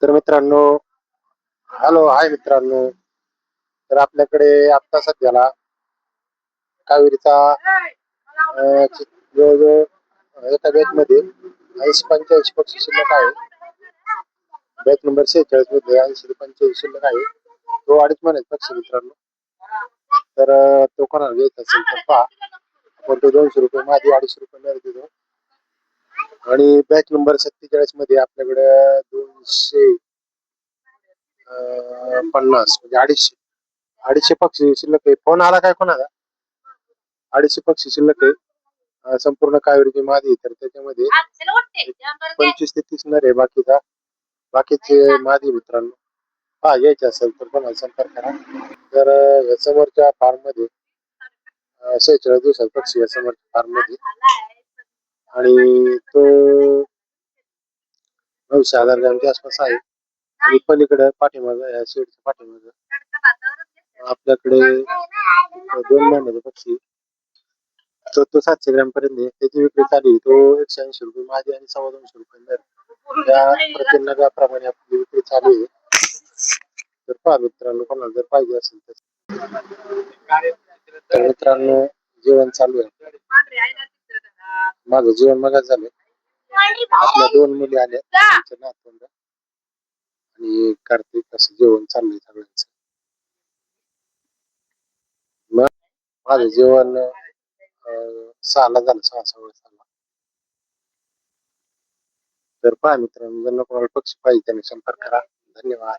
तर मित्रांनो, hello hi मित्रांनो. तर आपल्याकडे आता सध्याला कावेरीचा जवळजवळ एका बॅच मध्ये 80-85 पक्षी शिल्लक आहे. बॅच नंबर 46 मध्ये 80 ते 85 शिल्लक आहे. तो 2.5 महिन्याचा पक्षी मित्रांनो. तर तो कोणाला घ्यायचा असेल तर पहा. आपण तो 200 रुपये माझी 250 रुपये मध्ये देतो. आणि बॅच नंबर 47 मध्ये आपल्याकडे 250 म्हणजे 250 पक्षी शिल्लक आहे. फोन आला काय कोणाला? 250 पक्षी शिल्लक आहे. संपूर्ण कावेरीची मादी. तर त्याच्यामध्ये 25 ते 30 नर आहे. बाकीचे मादी मित्रांनो. हा यायचे असेल तर कोणाला संपर्क करा. तर या समोरच्या फार्म मध्ये 46 दिवसाचा पक्षी या समोरच्या फार्म मध्ये आणि तो 900,000 ग्रॅमच्या आसपास आहे. आणि पलीकडे पाठीमागं या शेडच्या पाठीमागं आपल्याकडे 2 महिन्याचा पक्षी तो 700 ग्रॅम पर्यंत आहे. त्याची विक्री चालू आहे. तो 180 रुपये माझी आणि 250 रुपये दर त्या प्रति नगाप्रमाणे आपली विक्री चालू आहे. तर पहा मित्रांनो, कोणाला जर पाहिजे असेल तर मित्रांनो जेवण चालू आहे. माझं जेवण मगाच झालं. आपल्या 2 मुली आल्या, त्यांचे नातवंड आणि कार्तिक असं जेवण चाललंय सगळ्यांचं. मग माझं जेवण 6ला झालं, 6:15. तर पहा मित्रांनो, ज्यांना कोणाला पक्षी पाहिजे त्यांनी संपर्क करा. धन्यवाद.